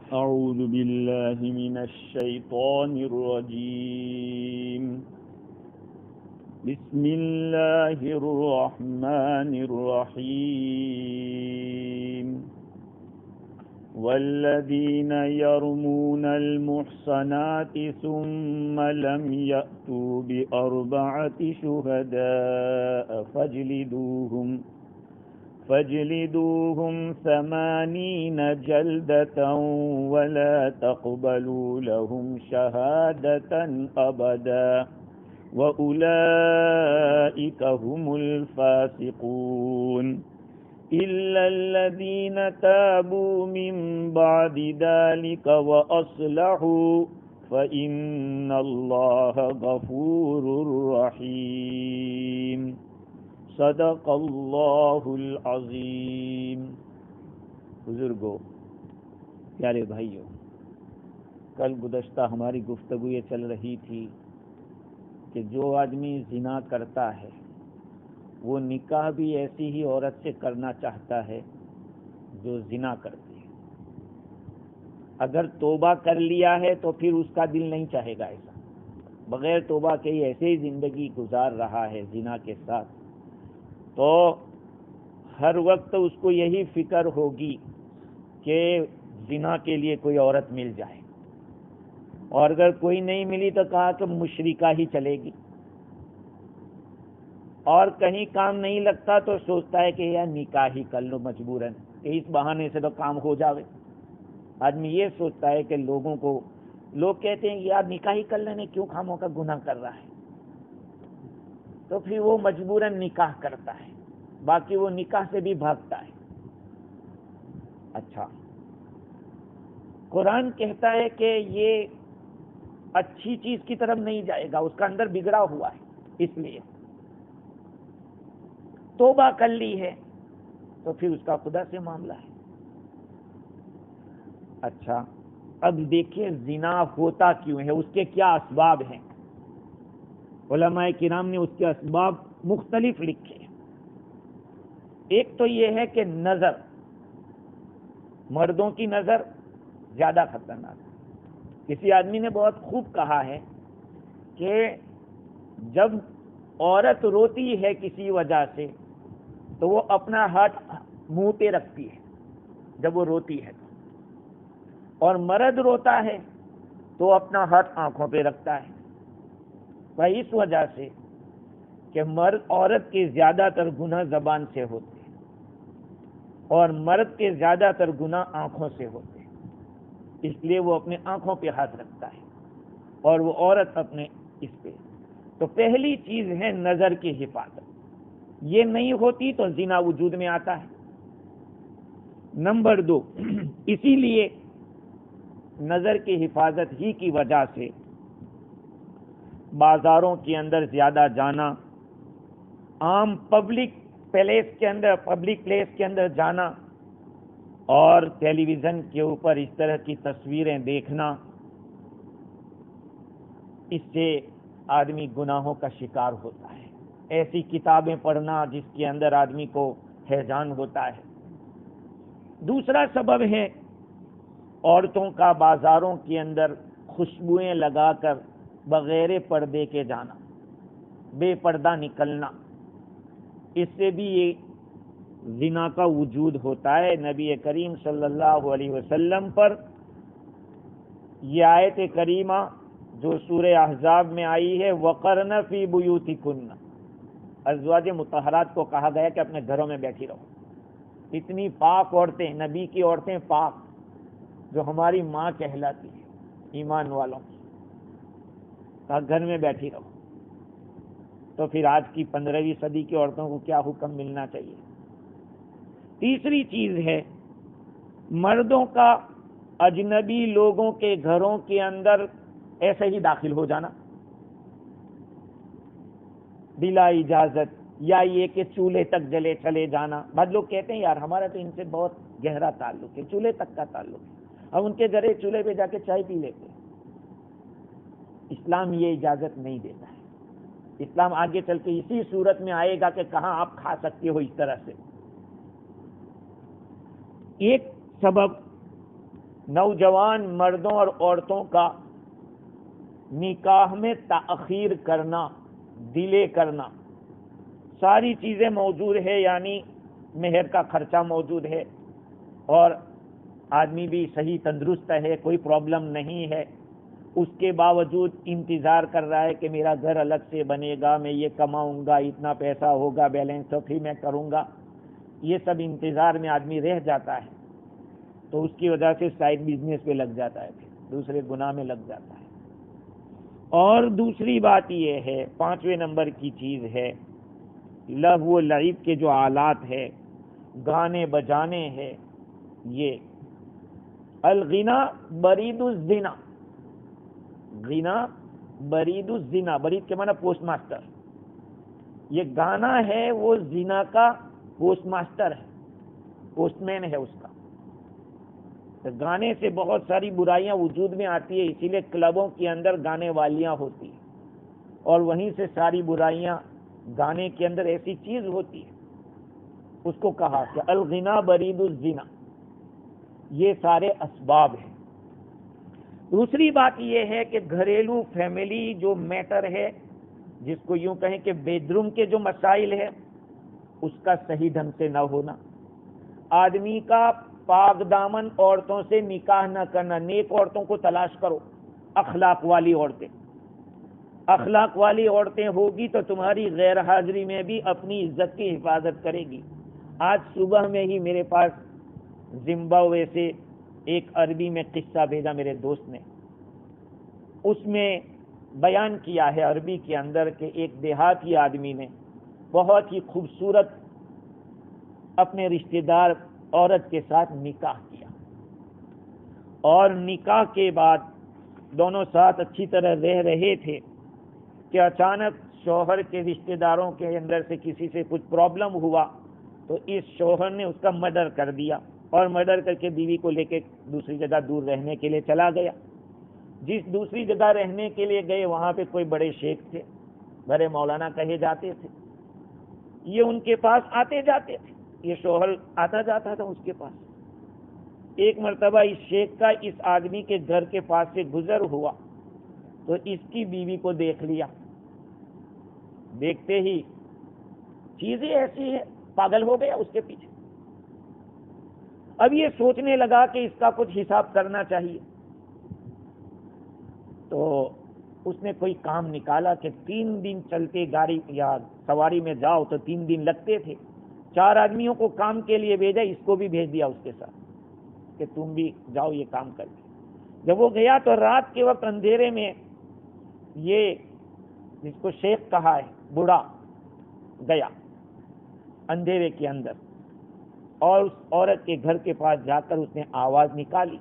أعوذ بالله من الشيطان الرجيم بسم الله الرحمن الرحيم والذين يرمون المحصنات ثم لم يأتوا بأربعة شهداء فاجلدوهم 80 جلدة ولا تقبلوا لهم شهادة أبدا وأولئك هم الفاسقون إلا الذين تابوا من بعد ذلك وأصلحوا فإن الله غفور رحيم صدق اللہ العظیم۔ بزرگوں، پیارے بھائیوں، کل گزشتہ ہماری گفتگو یہ چل رہی تھی کہ جو آدمی زنا کرتا ہے وہ نکاح بھی ایسی ہی عورت سے کرنا چاہتا ہے جو زنا کرتی ہے۔ اگر توبہ کر لیا ہے تو پھر اس کا دل نہیں چاہے گا ایسا، بغیر توبہ کے ہی ایسے ہی زندگی گزار رہا ہے زنا کے ساتھ، تو ہر وقت اس کو یہی فکر ہوگی کہ زنا کے لیے کوئی عورت مل جائے، اور اگر کوئی نہیں ملی تو کہا کہ مشرکہ ہی چلے گی، اور کہیں کام نہیں لگتا تو سوچتا ہے کہ یار نکاح ہی کر لو مجبوراً، کہ اس بہانے سے تو کام ہو جاوے۔ آدمی یہ سوچتا ہے کہ لوگ کہتے ہیں یار نکاح ہی کر لینے، کیوں خاموں کا گناہ کر رہا ہے، تو پھر وہ مجبوراً نکاح کرتا ہے، باقی وہ نکاح سے بھی بھاگتا ہے۔ اچھا، قرآن کہتا ہے کہ یہ اچھی چیز کی طرف نہیں جائے گا، اس کا اندر بگڑا ہوا ہے، اس لیے توبہ کر لی ہے تو پھر اس کا خدا سے معاملہ ہے۔ اچھا، اب دیکھیں زنا ہوتا کیوں ہے، اس کے کیا اسباب ہیں۔ علماء کرام نے اس کے اسباب مختلف لکھے۔ ایک تو یہ ہے کہ نظر، مردوں کی نظر زیادہ خطرناک ہے۔ کسی آدمی نے بہت خوب کہا ہے کہ جب عورت روتی ہے کسی وجہ سے تو وہ اپنا ہاتھ منہ پہ رکھتی ہے جب وہ روتی ہے، اور مرد روتا ہے تو اپنا ہاتھ آنکھوں پہ رکھتا ہے، اس وجہ سے کہ عورت کے زیادہ تر گناہ زبان سے ہوتے ہیں اور مرد کے زیادہ تر گناہ آنکھوں سے ہوتے ہیں، اس لیے وہ اپنے آنکھوں پہ ہاتھ رکھتا ہے اور وہ عورت اپنے اس پہ۔ تو پہلی چیز ہے نظر کی حفاظت، یہ نہیں ہوتی تو زنا وجود میں آتا ہے۔ نمبر 2، اسی لیے نظر کی حفاظت ہی کی وجہ سے بازاروں کے اندر زیادہ جانا، عام پبلک پلیس کے اندر جانا، اور ٹیلی ویژن کے اوپر اس طرح کی تصویریں دیکھنا، اس سے آدمی گناہوں کا شکار ہوتا ہے۔ ایسی کتابیں پڑھنا جس کے اندر آدمی کو ہیجان ہوتا ہے۔ دوسرا سبب ہے عورتوں کا بازاروں کے اندر خوشبوئیں لگا کر بغیر پردے کے جانا، بے پردہ نکلنا، اس سے بھی یہ زنا کا وجود ہوتا ہے۔ نبی کریم صلی اللہ علیہ وسلم پر یہ آیت کریمہ جو سورہ احزاب میں آئی ہے، وَقَرْنَ فِي بُيُوتِكُنَّ، ازواج مطہرات کو کہا گیا کہ اپنے گھروں میں بیٹھی رہو۔ اتنی پاک عورتیں، نبی کی عورتیں پاک، جو ہماری ماں کہلاتی ہے ایمان والوں کی، کہا گھر میں بیٹھی رہو۔ تو پھر آج کی 15ویں صدی کی عورتوں کو کیا حکم ملنا چاہیے۔ تیسری چیز ہے مردوں کا اجنبی لوگوں کے گھروں کے اندر ایسے ہی داخل ہو جانا بلا اجازت، یا یہ کہ چولہے تک چلے جانا۔ بعض لوگ کہتے ہیں یار ہمارا تو ان سے بہت گہرا تعلق ہے، چولہے تک کا تعلق ہے، اب ان کے گھرے چولہے پہ جا کے چائے پی لیتے ہیں۔ اسلام یہ اجازت نہیں دیتا ہے۔ اسلام آگے چل کے اسی صورت میں آئے گا کہ کہاں آپ کھا سکتے ہو اس طرح سے۔ ایک سبب نوجوان مردوں اور عورتوں کا نکاح میں تاخیر کرنا، ڈیلے کرنا، ساری چیزیں موجود ہے، یعنی مہر کا خرچہ موجود ہے اور آدمی بھی صحیح تندرست ہے، کوئی پرابلم نہیں ہے، اس کے باوجود انتظار کر رہا ہے کہ میرا گھر الگ سے بنے گا، میں یہ کماؤں گا، اتنا پیسہ ہوگا، بیلنس تو پھر میں کروں گا، یہ سب انتظار میں آدمی رہ جاتا ہے، تو اس کی وجہ سے سائڈ بزنس پہ لگ جاتا ہے، پھر دوسرے گناہ میں لگ جاتا ہے۔ اور دوسری بات یہ ہے، 5ویں نمبر کی چیز ہے لہو و لعب کے جو آلات ہے، گانے بجانے ہیں، یہ الغنا برید الزنا، غنا برید الزنا، برید کے معنی پوسٹ ماسٹر، یہ گانا ہے وہ زنا کا پوسٹ ماسٹر ہے، پوسٹ مین ہے اس کا۔ تو گانے سے بہت ساری برائیاں وجود میں آتی ہے، اسی لیے کلبوں کے اندر گانے والیاں ہوتی ہیں، اور وہیں سے ساری برائیاں، گانے کے اندر ایسی چیز ہوتی ہے، اس کو کہا کہ الغنا برید الزنا، یہ سارے اسباب ہیں۔ دوسری بات یہ ہے کہ گھریلو فیملی جو میٹر ہے، جس کو یوں کہیں کہ بیڈ روم کے جو مسائل ہے، اس کا صحیح ڈھنگ سے نہ ہونا، آدمی کا پاک دامن عورتوں سے نکاح نہ کرنا، نیک عورتوں کو تلاش کرو، اخلاق والی عورتیں، اخلاق والی عورتیں ہوگی تو تمہاری غیر حاضری میں بھی اپنی عزت کی حفاظت کرے گی۔ آج صبح میں ہی میرے پاس زمبابوے سے ایک عربی میں قصہ بھیجا میرے دوست نے، اس میں بیان کیا ہے عربی کے اندر کہ ایک دیہاتی آدمی نے بہت ہی خوبصورت اپنے رشتہ دار عورت کے ساتھ نکاح کیا، اور نکاح کے بعد دونوں ساتھ اچھی طرح رہ رہے تھے کہ اچانک شوہر کے رشتہ داروں کے اندر سے کسی سے کچھ پرابلم ہوا، تو اس شوہر نے اس کا مرڈر کر دیا، اور مرڈر کر کے بیوی کو لے کے دوسری جگہ دور رہنے کے لیے چلا گیا۔ جس دوسری جگہ رہنے کے لیے گئے وہاں پہ کوئی بڑے شیخ تھے، بڑے مولانا کہے جاتے تھے، یہ ان کے پاس آتے جاتے تھے، یہ شوہر آتا جاتا تھا اس کے پاس۔ ایک مرتبہ اس شیخ کا اس آدمی کے گھر کے پاس سے گزر ہوا تو اس کی بیوی کو دیکھ لیا، دیکھتے ہی چیزیں ایسی ہے، پاگل ہو گیا اس کے پیچھے۔ اب یہ سوچنے لگا کہ اس کا کچھ حساب کرنا چاہیے، تو اس نے کوئی کام نکالا کہ 3 دن چلتے گاڑی یا سواری میں جاؤ تو 3 دن لگتے تھے، 4 آدمیوں کو کام کے لیے بھیجا، اس کو بھی بھیج دیا اس کے ساتھ کہ تم بھی جاؤ یہ کام کر کے۔ جب وہ گیا تو رات کے وقت اندھیرے میں یہ جس کو شیخ کہا ہے بوڑھا گیا اندھیرے کے اندر، اور اس عورت کے گھر کے پاس جا کر اس نے آواز نکالی،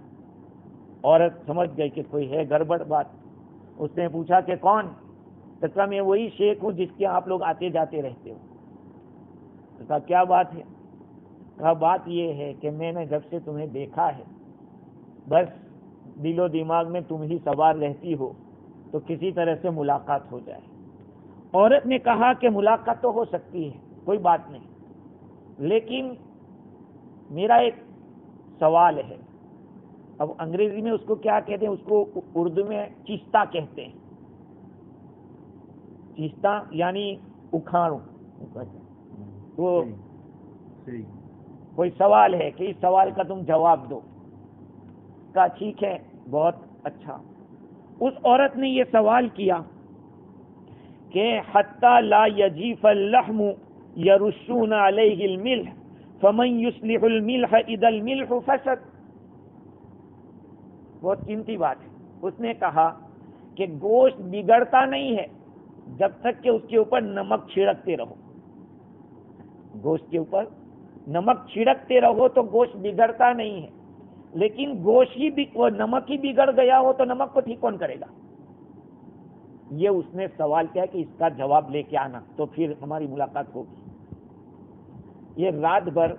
عورت سمجھ گئی کہ کوئی ہے گڑبڑ بات، اس نے پوچھا کہ کون؟ تو کہا میں وہی شیخ ہوں جس کے آپ لوگ آتے جاتے رہتے ہو۔ تو کہا کیا بات ہے؟ کہا بات یہ ہے کہ میں نے جب سے تمہیں دیکھا ہے بس دل و دماغ میں تم ہی سوار رہتی ہو، تو کسی طرح سے ملاقات ہو جائے۔ عورت نے کہا کہ ملاقات تو ہو سکتی ہے، کوئی بات نہیں، لیکن میرا ایک سوال ہے۔ اب انگریزی میں اس کو کیا کہتے ہیں؟ اس کو اردو میں چیستہ کہتے ہیں، چیستہ یعنی اکھاڑوں۔ وہ کوئی سوال ہے کہ اس سوال کا تم جواب دو۔ کہا ٹھیک ہے، بہت اچھا۔ اس عورت نے یہ سوال کیا کہ حتی لا یجیف اللحم یرشون علیہ الملح فمن یصلح الملح اذا الملح فسد۔ بہت قیمتی بات ہے۔ اس نے کہا کہ گوشت بگڑتا نہیں ہے جب تک کہ اس کے اوپر نمک چھڑکتے رہو، گوشت کے اوپر نمک چھڑکتے رہو تو گوشت بگڑتا نہیں ہے، لیکن گوشت ہی وہ نمک ہی بگڑ گیا ہو تو نمک کو ٹھیک کون کرے گا؟ یہ اس نے سوال کیا کہ اس کا جواب لے کے آنا تو پھر ہماری ملاقات ہوگی۔ یہ رات بھر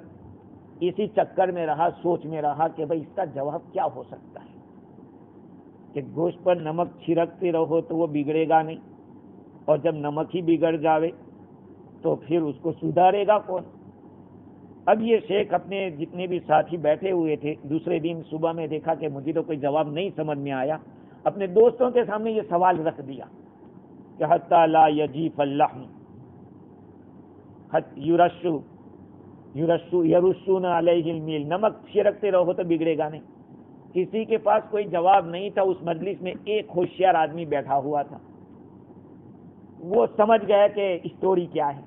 اسی چکر میں رہا، سوچ میں رہا کہ بھئی اس کا جواب کیا ہو سکتا ہے کہ گوشت پر نمک چھڑکتے رہو تو وہ بگڑے گا نہیں، اور جب نمک ہی بگڑ جاوے تو پھر اس کو سدھارے گا کون؟ اب یہ شیخ اپنے جتنے بھی ساتھی بیٹھے ہوئے تھے، دوسرے دن صبح میں دیکھا کہ مجھے تو کوئی جواب نہیں سمجھ میں آیا، اپنے دوستوں کے سامنے یہ سوال رکھ دیا کہ حتی لا یجیف اللحم یرشون علیہ المیل، نمک چھڑکتے رہو تو بگڑے گا نہیں۔ کسی کے پاس کوئی جواب نہیں تھا۔ اس مجلس میں ایک ہوشیار آدمی بیٹھا ہوا تھا، وہ سمجھ گیا کہ اسٹوری کیا ہے۔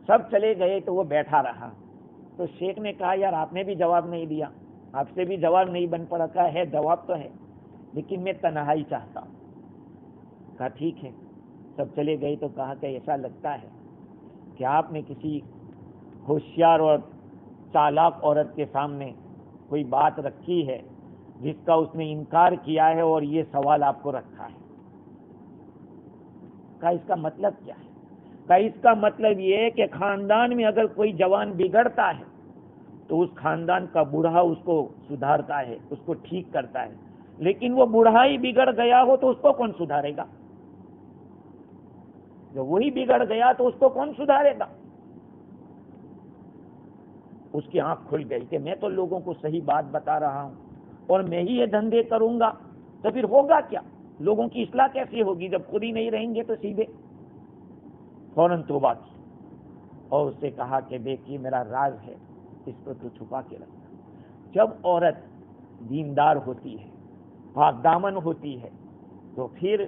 سب چلے گئے تو وہ بیٹھا رہا۔ تو شیخ نے کہا یار آپ نے بھی جواب نہیں دیا، آپ سے بھی جواب نہیں بن پڑا۔ کہا ہے جواب تو ہے لیکن میں تنہائی چاہتا ہوں۔ کہا ٹھیک ہے۔ سب چلے گئے تو کہا کہ ایسا لگتا ہے کہ آپ نے کسی ہوشیار اور چالاک عورت کے سامنے کوئی بات رکھی ہے جس کا اس نے انکار کیا ہے اور یہ سوال آپ کو رکھا ہے۔ کہا اس کا مطلب کیا ہے؟ کہا اس کا مطلب یہ ہے کہ خاندان میں اگر کوئی جوان بگڑتا ہے تو اس خاندان کا بوڑھا اس کو سدھارتا ہے، اس کو ٹھیک کرتا ہے، لیکن وہ بوڑھا ہی بگڑ گیا ہو تو اس کو کون سدھارے گا؟ جو وہی بگڑ گیا تو اس کو کون سدھارے گا؟ اس کی آنکھ کھل گئی کہ میں تو لوگوں کو صحیح بات بتا رہا ہوں اور میں ہی یہ دھندے کروں گا تو پھر ہوگا کیا؟ لوگوں کی اصلاح کیسی ہوگی جب خود ہی نہیں رہیں گے تو سیدھے۔ فوراً توبہ کی اور اس سے کہا کہ دیکھیے میرا راز ہے، اس کو تو چھپا کے رکھنا۔ جب عورت دیندار ہوتی ہے، پاک دامن ہوتی ہے، تو پھر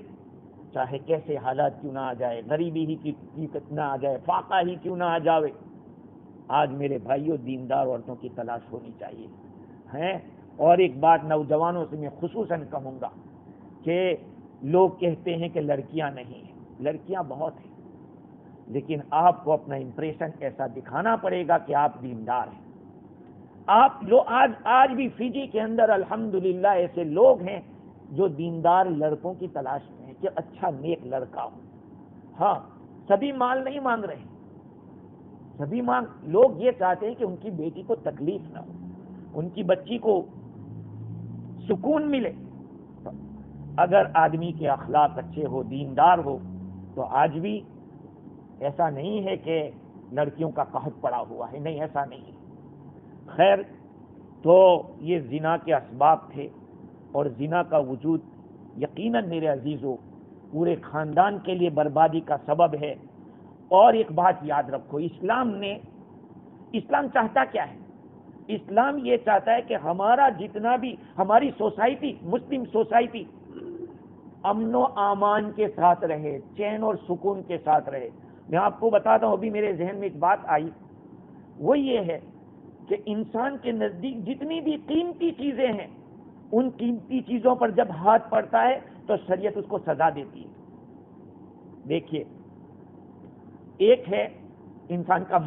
چاہے کیسے حالات کیوں نہ آ جائے، غریبی ہی کی نہ آ جائے، فاقہ ہی کیوں نہ آ جائے، آج میرے بھائیوں دیندار عورتوں کی تلاش ہونی چاہیے ہیں۔ اور ایک بات نوجوانوں سے میں خصوصاً کہوں گا کہ لوگ کہتے ہیں کہ لڑکیاں نہیں ہیں، لڑکیاں بہت ہیں، لیکن آپ کو اپنا امپریشن ایسا دکھانا پڑے گا کہ آپ دیندار ہیں۔ آپ لوگ آج بھی فجی کے اندر الحمدللہ ایسے لوگ ہیں جو دیندار لڑکوں کی تلاش میں ہیں کہ اچھا نیک لڑکا ہو۔ ہاں، سبھی مال نہیں مانگ رہے، لوگ یہ چاہتے ہیں کہ ان کی بیٹی کو تکلیف نہ ہو، ان کی بچی کو سکون ملے۔ اگر آدمی کے اخلاق اچھے ہو، دیندار ہو، تو آج بھی ایسا نہیں ہے کہ لڑکیوں کا قحط پڑا ہوا ہے، نہیں، ایسا نہیں ہے۔ خیر، تو یہ زنا کے اسباب تھے، اور زنا کا وجود یقیناً میرے عزیزو پورے خاندان کے لیے بربادی کا سبب ہے۔ اور ایک بات یاد رکھو، اسلام چاہتا کیا ہے؟ اسلام یہ چاہتا ہے کہ ہمارا جتنا بھی، ہماری سوسائٹی، مسلم سوسائٹی امن و امان کے ساتھ رہے، چین اور سکون کے ساتھ رہے۔ میں آپ کو بتاتا ہوں، ابھی میرے ذہن میں ایک بات آئی، وہ یہ ہے کہ انسان کے نزدیک جتنی بھی قیمتی چیزیں ہیں، ان قیمتی چیزوں پر جب ہاتھ پڑتا ہے تو شریعت اس کو سزا دیتی ہے۔ دیکھیے، ایک ہے انسان کا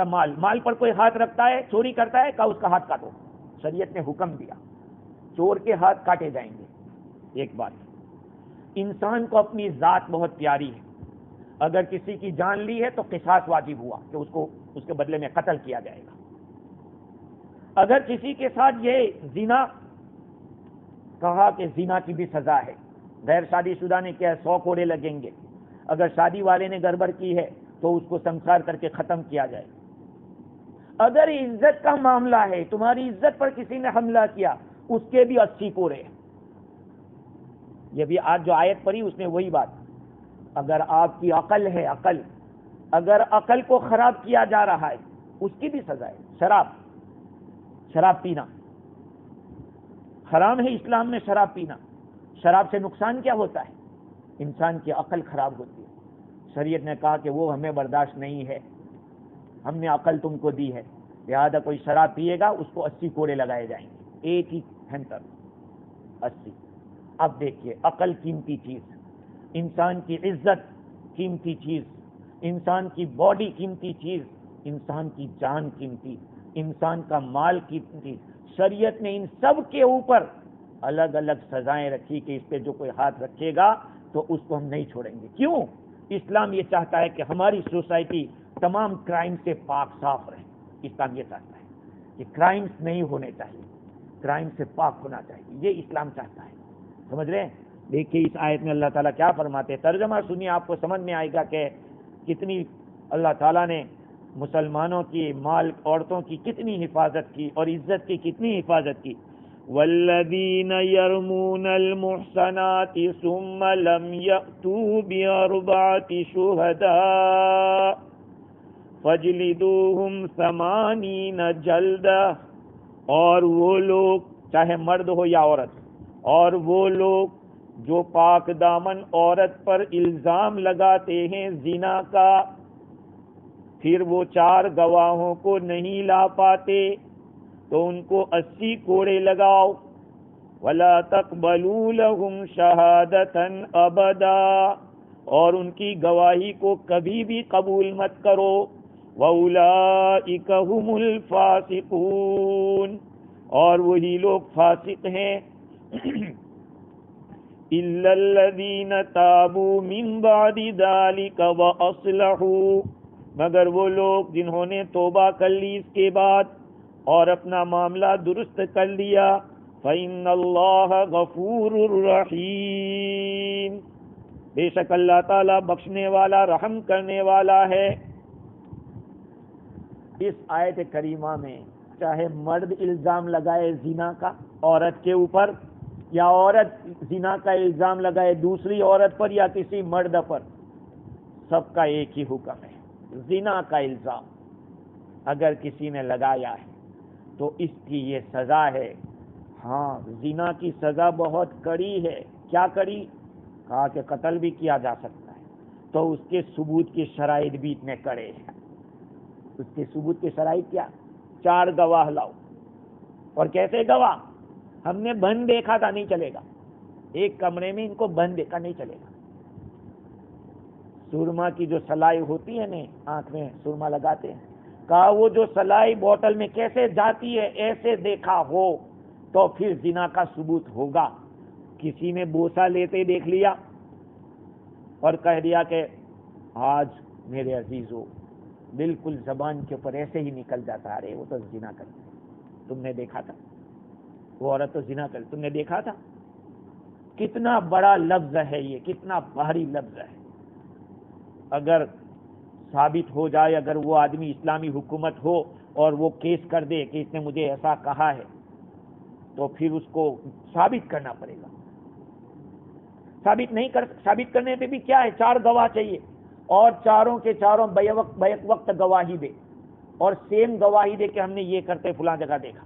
مال، مال پر کوئی ہاتھ رکھتا ہے، چوری کرتا ہے، کہا اس کا ہاتھ کاٹو، شریعت نے حکم دیا چور کے ہاتھ کاٹے جائیں گے۔ ایک بات، انسان کو اپنی ذات بہت پیاری ہے، اگر کسی کی جان لی ہے تو قصاص واجب ہوا کہ اس کے بدلے میں قتل کیا جائے گا۔ اگر کسی کے ساتھ یہ زنا، کہا کہ زنا کی بھی سزا ہے، غیر شادی شدہ نے کیا 100 کوڑے لگیں گے، اگر شادی والے نے گڑبڑ کی ہے تو اس کو سنسار کر کے ختم کیا جائے۔ اگر عزت کا معاملہ ہے، تمہاری عزت پر کسی نے حملہ کیا، اس کے بھی 80 کوڑے۔ یہ بھی آج جو آیت پڑھی اس میں وہی بات، اگر آپ کی عقل ہے، اگر عقل کو خراب کیا جا رہا ہے، اس کی بھی سزا ہے۔ شراب پینا حرام ہے اسلام میں، شراب پینا۔ شراب سے نقصان کیا ہوتا ہے؟ انسان کی عقل خراب ہوتی ہے۔ شریعت نے کہا کہ وہ ہمیں برداشت نہیں ہے، ہم نے عقل تم کو دی ہے، لہذا کوئی شراب پیے گا اس کو 80 کوڑے لگائے جائیں گے، ایک ہی گھنٹہ 80۔ اب دیکھیے، عقل قیمتی چیز، انسان کی عزت قیمتی چیز، انسان کی باڈی قیمتی چیز، انسان کی جان قیمتی، انسان کا مال قیمتی۔ شریعت نے ان سب کے اوپر الگ الگ سزائیں رکھی کہ اس پہ جو کوئی ہاتھ رکھے گا تو اس کو ہم نہیں چھوڑیں گے۔ کیوں؟ اسلام یہ چاہتا ہے کہ ہماری سوسائٹی تمام کرائم سے پاک صاف رہے۔ اسلام یہ چاہتا ہے کہ کرائمز نہیں ہونے چاہیے، کرائم سے پاک ہونا چاہیے، یہ اسلام چاہتا ہے۔ سمجھ رہے ہیں؟ دیکھیے اس آیت میں اللہ تعالیٰ کیا فرماتے ہیں، ترجمہ سنیے، آپ کو سمجھ میں آئے گا کہ کتنی اللہ تعالیٰ نے مسلمانوں کی مال عورتوں کی کتنی حفاظت کی اور عزت کی کتنی حفاظت کی. والذین یرمون المحصنات ثم لم یأتوا بأربعة شہداء فاجلدوہم 80 جلدہ. اور وہ لوگ چاہے مرد ہو یا عورت، اور وہ لوگ جو پاک دامن عورت پر الزام لگاتے ہیں زنا کا، پھر وہ 4 گواہوں کو نہیں لا پاتے تو ان کو 80 کوڑے لگاؤ. وَلَا تَقْبَلُوا لَهُمْ شَهَادَةً أَبَدًا، اور ان کی گواہی کو کبھی بھی قبول مت کرو. وَأُولَئِكَ هُمُ الْفَاسِقُونَ، اور وہی لوگ فاسق ہیں. إِلَّا الَّذِينَ تَابُوا مِن بَعْدِ ذَلِكَ وَأَصْلَحُوا، مگر وہ لوگ جنہوں نے توبہ کر لی اس کے بعد اور اپنا معاملہ درست کر لیا. فَإِنَّ اللَّهَ غَفُورٌ رَحِيمٌ، بے شک اللہ تعالیٰ بخشنے والا رحم کرنے والا ہے. اس آیت کریمہ میں چاہے مرد الزام لگائے زنا کا عورت کے اوپر، یا عورت زنا کا الزام لگائے دوسری عورت پر یا کسی مرد پر، سب کا ایک ہی حکم ہے. زنا کا الزام اگر کسی نے لگایا ہے تو اس کی یہ سزا ہے. ہاں، زنا کی سزا بہت کڑی ہے. کیا کڑی؟ کہا کہ قتل بھی کیا جا سکتا ہے. تو اس کے ثبوت کی شرائط بھی اتنے کڑے ہیں. اس کے ثبوت کی شرائط کیا؟ 4 گواہ لاؤ. اور کیسے گواہ؟ ہم نے بند دیکھا تھا، نہیں چلے گا. ایک کمرے میں ان کو بند دیکھا، نہیں چلے گا. سرما کی جو سلائی ہوتی ہے نا، آنکھ میں سرما لگاتے ہیں، کہا وہ جو سلائی بوتل میں کیسے جاتی ہے ایسے دیکھا ہو تو پھر زنا کا ثبوت ہوگا. کسی نے بوسہ لیتے دیکھ لیا اور کہہ دیا کہ آج میرے عزیزو بالکل زبان کے اوپر ایسے ہی نکل جاتا، ارے وہ تو زنا کرتی، تم نے دیکھا تھا، وہ عورت تو زنا کرتی، تم نے دیکھا تھا. کتنا بڑا لفظ ہے یہ، کتنا بھاری لفظ ہے. اگر ثابت ہو جائے، اگر وہ آدمی اسلامی حکومت ہو اور وہ کیس کر دے کہ اس نے مجھے ایسا کہا ہے، تو پھر اس کو ثابت کرنا پڑے گا. ثابت کرنے پہ بھی کیا ہے، 4 گواہ چاہیے، اور چاروں کے چاروں بیک وقت گواہی دے، اور سیم گواہی دے کہ ہم نے یہ کرتے فلاں جگہ دیکھا.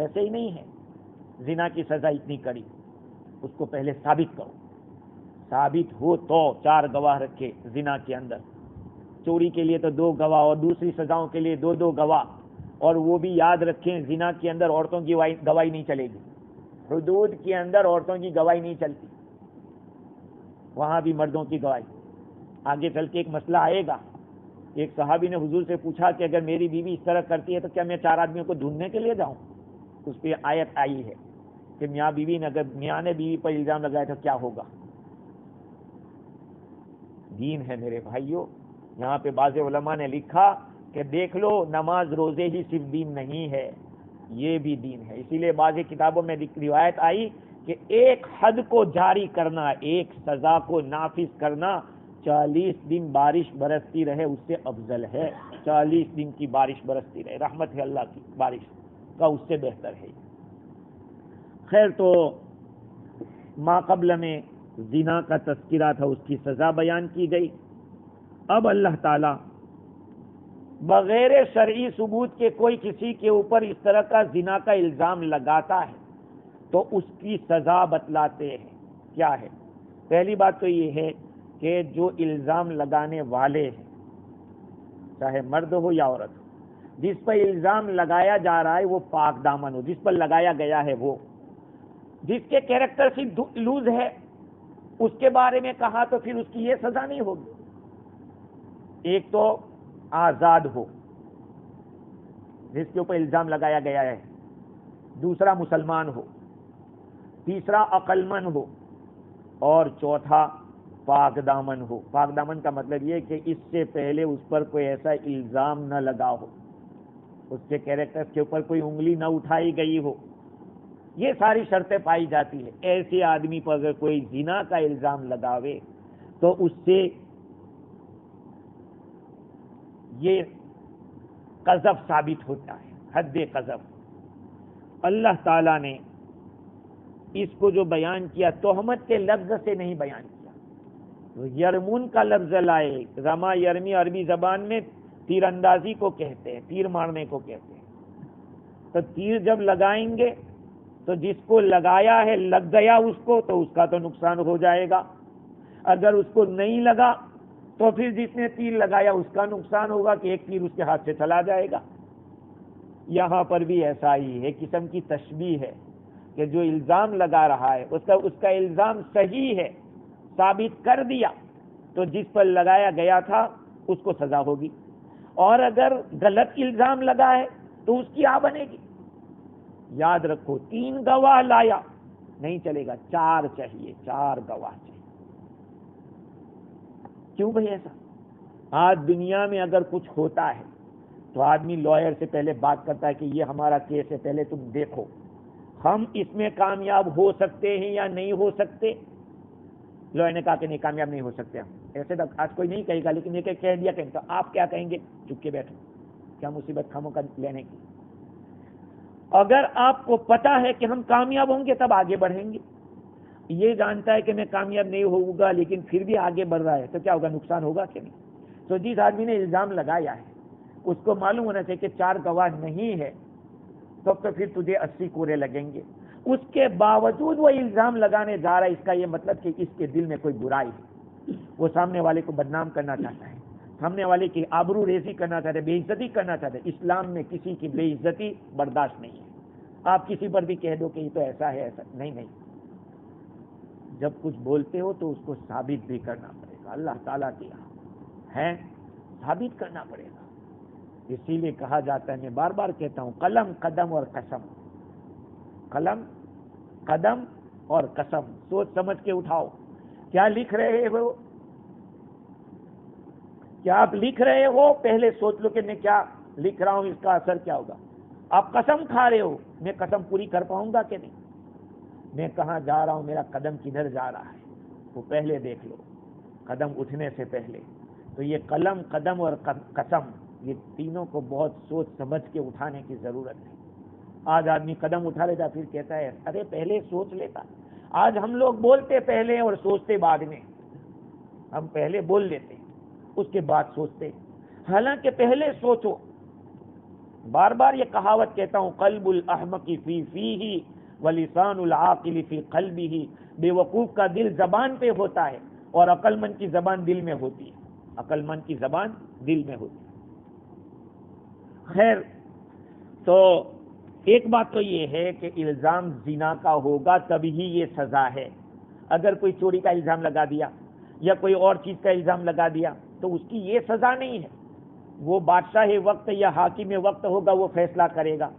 ایسے ہی نہیں ہے. زنا کی سزا اتنی کڑی، اس کو پہلے ثابت کرو. ثابت ہو تو 4 گواہ رکھے. زنا کے اندر چوری کے لیے تو 2 گواہ، اور دوسری سزاؤں کے لیے 2 گواہ. اور وہ بھی یاد رکھیں، زنا کے اندر عورتوں کی گواہی نہیں چلے گی. حدود کے اندر عورتوں کی گواہی نہیں چلتی، وہاں بھی مردوں کی گواہی. آگے چل کے ایک مسئلہ آئے گا. ایک صحابی نے حضور سے پوچھا کہ اگر میری بیوی اس طرح کرتی ہے تو کیا میں 4 آدمیوں کو ڈھونڈنے کے لیے جاؤں؟ اس پہ آیت آئی ہے کہ میاں بیوی نے، اگر میاں نے بیوی پر الزام لگایا تو کیا ہوگا. دین ہے میرے بھائیوں. یہاں پہ بعض علماء نے لکھا کہ دیکھ لو، نماز روزے ہی صرف دین نہیں ہے، یہ بھی دین ہے. اسی لیے بعض کتابوں میں روایت آئی کہ ایک حد کو جاری کرنا، ایک سزا کو نافذ کرنا 40 دن بارش برستی رہے اس سے افضل ہے. 40 دن کی بارش برستی رہے، رحمت ہے اللہ کی بارش کا، اس سے بہتر ہے. خیر، تو ما قبل میں زنا کا تذکرہ تھا، اس کی سزا بیان کی گئی. اب اللہ تعالی بغیر شرعی ثبوت کے کوئی کسی کے اوپر اس طرح کا زنا کا الزام لگاتا ہے تو اس کی سزا بتلاتے ہیں. کیا ہے؟ پہلی بات تو یہ ہے کہ جو الزام لگانے والے ہیں، چاہے مرد ہو یا عورت ہو، جس پر الزام لگایا جا رہا ہے وہ پاک دامن ہو، جس پر لگایا گیا ہے وہ، جس کے کیریکٹر سے لوز ہے، اس کے بارے میں کہا تو پھر اس کی یہ سزا نہیں ہوگی. ایک تو آزاد ہو جس کے اوپر الزام لگایا گیا ہے، دوسرا مسلمان ہو، تیسرا عقل مند ہو، اور چوتھا پاک دامن ہو. پاک دامن کا مطلب یہ کہ اس سے پہلے اس پر کوئی ایسا الزام نہ لگا ہو، اس کے کیریکٹر کے اوپر کوئی انگلی نہ اٹھائی گئی ہو. یہ ساری شرطیں پائی جاتی ہیں. ایسے آدمی پر اگر کوئی زنا کا الزام لگاوے تو اس سے یہ قذف ثابت ہوتا ہے، حد قذف۔ اللہ تعالیٰ نے اس کو جو بیان کیا تہمت کے لفظ سے نہیں بیان کیا، یرمون کا لفظ لائے۔ رما یرمی عربی زبان میں تیر اندازی کو کہتے ہیں، تیر مارنے کو کہتے ہیں۔ تو تیر جب لگائیں گے تو جس کو لگایا ہے لگ گیا اس کو، تو اس کا تو نقصان ہو جائے گا۔ اگر اس کو نہیں لگا تو پھر جس نے تیر لگایا اس کا نقصان ہوگا کہ ایک تیر اس کے ہاتھ سے چلا جائے گا۔ یہاں پر بھی ایسا ہی ہے، قسم کی تشبیہ ہے کہ جو الزام لگا رہا ہے اس کا الزام صحیح ہے، ثابت کر دیا تو جس پر لگایا گیا تھا اس کو سزا ہوگی، اور اگر غلط الزام لگا ہے تو اس کی آ بنے گی۔ یاد رکھو 3 گواہ لایا نہیں چلے گا، 4 چاہیے، 4 گواہ چاہیے۔ کیوں بھائی ایسا؟ آج دنیا میں اگر کچھ ہوتا ہے تو آدمی لائر سے پہلے بات کرتا ہے کہ یہ ہمارا کیس ہے، پہلے تم دیکھو ہم اس میں کامیاب ہو سکتے ہیں یا نہیں ہو سکتے۔ لائر نے کہا کہ نہیں، کامیاب نہیں ہو سکتے ہم۔ ایسے تو آج کوئی نہیں کہے گا، لیکن یہ کہہ دیا کہ تو آپ کیا کہیں گے؟ چپ کے بیٹھو، کیا مصیبت کھاموں کا لینے کی۔ اگر آپ کو پتا ہے کہ ہم کامیاب ہوں گے تب آگے بڑھیں گے، یہ جانتا ہے کہ میں کامیاب نہیں ہوگا لیکن پھر بھی آگے بڑھ رہا ہے تو کیا ہوگا؟ نقصان ہوگا کہ نہیں؟ تو جس آدمی نے الزام لگایا ہے اس کو معلوم ہونا چاہیے کہ 4 گواہ نہیں ہے تو پھر تجھے 80 کوڑے لگیں گے۔ اس کے باوجود وہ الزام لگانے جا رہا ہے، اس کا یہ مطلب کہ اس کے دل میں کوئی برائی ہے، وہ سامنے والے کو بدنام کرنا چاہتا ہے، سامنے والے کی آبرو ریزی کرنا چاہتے ہیں، بے عزتی کرنا چاہتے ہیں۔ اسلام میں کسی کی بے عزتی برداشت نہیں ہے۔ آپ کسی پر بھی کہہ دو کہ یہ تو ایسا ہے، ایسا نہیں۔ جب کچھ بولتے ہو تو اس کو ثابت بھی کرنا پڑے گا، اللہ تعالیٰ کی ہے، ثابت کرنا پڑے گا۔ اسی لیے کہا جاتا ہے، میں بار بار کہتا ہوں، قلم، قدم اور قسم، قلم، قدم اور قسم، سوچ سمجھ کے اٹھاؤ۔ کیا لکھ رہے ہو؟ کیا آپ لکھ رہے ہو؟ پہلے سوچ لو کہ میں کیا لکھ رہا ہوں، اس کا اثر کیا ہوگا۔ آپ قسم کھا رہے ہو، میں قسم پوری کر پاؤں گا کہ نہیں؟ میں کہاں جا رہا ہوں، میرا قدم کدھر جا رہا ہے، وہ پہلے دیکھ لو، قدم اٹھنے سے پہلے۔ تو یہ قلم، قدم اور قسم، یہ تینوں کو بہت سوچ سمجھ کے اٹھانے کی ضرورت ہے۔ آج آدمی قدم اٹھا لیتا پھر کہتا ہے ارے پہلے سوچ لیتا۔ آج ہم لوگ بولتے پہلے اور سوچتے بعد میں۔ ہم پہلے بول لیتے اس کے بعد سوچتے، حالانکہ پہلے سوچو۔ بار بار یہ کہاوت کہتا ہوں، قلب الاحمق فی فیہ ولسان العاقل فی قلبہ۔ بے وقوف کا دل زبان پہ ہوتا ہے اور عقل مند کی زبان دل میں ہوتی ہے، عقل مند کی زبان دل میں ہوتی ہے۔ خیر، تو ایک بات تو یہ ہے کہ الزام زنا کا ہوگا تبھی یہ سزا ہے۔ اگر کوئی چوری کا الزام لگا دیا یا کوئی اور چیز کا الزام لگا دیا تو اس کی یہ سزا نہیں ہے۔ وہ بادشاہ وقت یا حاکم وقت ہوگا، وہ فیصلہ کرے گا،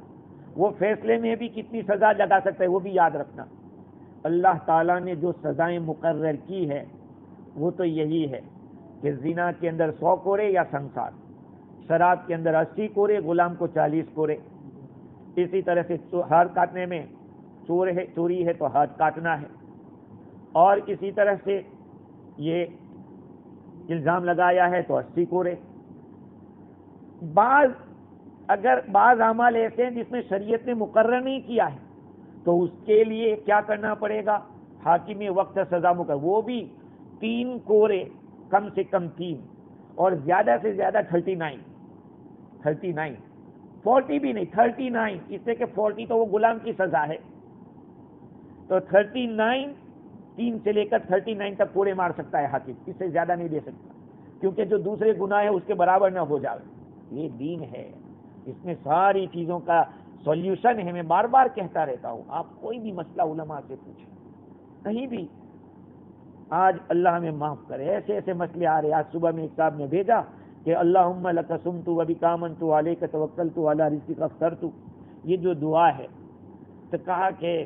وہ فیصلے میں بھی کتنی سزا لگا سکتا ہے وہ بھی یاد رکھنا۔ اللہ تعالیٰ نے جو سزائیں مقرر کی ہے وہ تو یہی ہے کہ زنا کے اندر 100 کوڑے یا سنسار، شراب کے اندر 80 کوڑے، غلام کو 40 کوڑے۔ اسی طرح سے ہاتھ کاٹنے میں چوری ہے تو ہاتھ کاٹنا ہے، اور اسی طرح سے یہ الزام لگایا ہے تو 80 کوڑے۔ اگر بعض اعمال ایسے ہیں جس میں شریعت نے مقرر نہیں کیا ہے تو اس کے لیے کیا کرنا پڑے گا؟ حاکم وقت سزا مقرر، وہ بھی 3 کوڑے، کم سے کم 3 اور زیادہ سے زیادہ 39، 40 بھی نہیں، 39، اس سے کہ 40 تو وہ غلام کی سزا ہے، تو 39، 3 سے لے کر 39 تک کوڑے مار سکتا ہے حاکم، اس سے زیادہ نہیں دے سکتا، کیونکہ جو دوسرے گناہ ہے اس کے برابر نہ ہو جائے۔ یہ دین ہے، اس میں ساری چیزوں کا سولوشن ہے۔ میں بار بار کہتا رہتا ہوں، آپ کوئی بھی مسئلہ علماء سے پوچھیں، کہیں بھی۔ آج اللہ ہمیں معاف کرے، ایسے ایسے مسئلے آ رہے۔ آج صبح میں ایک صاحب نے بھیجا کہ اللہم لک صمت وبک آمنت وعلیک توکلت وعلی رزقک افطرت، یہ جو دعا ہے، تو کہا کہ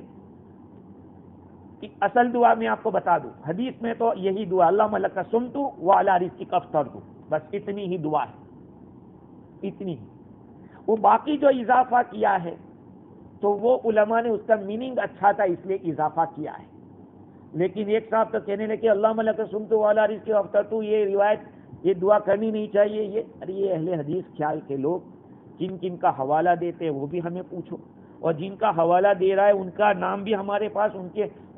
اصل دعا میں آپ کو بتا دوں، حدیث میں تو یہی دعا، اللہم لک صمت وعلی رزقک افطرت، بس اتنی ہی دعا ہے، اتنی ہی۔ وہ باقی جو اضافہ کیا ہے تو وہ علماء نے اس کا میننگ اچھا تھا اس لیے اضافہ کیا ہے، لیکن ایک صاحب تو کہنے لگے اللہم لک صمت وعلی رزقک افطرت، یہ روایت یہ دعا کرنی نہیں چاہیے. یہ اہل حدیث خیال کے لوگ جن کن کا حوالہ دیتے ہیں وہ بھی ہمیں پوچھو, اور جن کا حوالہ دے رہا ہے ان کا نام بھی ہمارے پاس,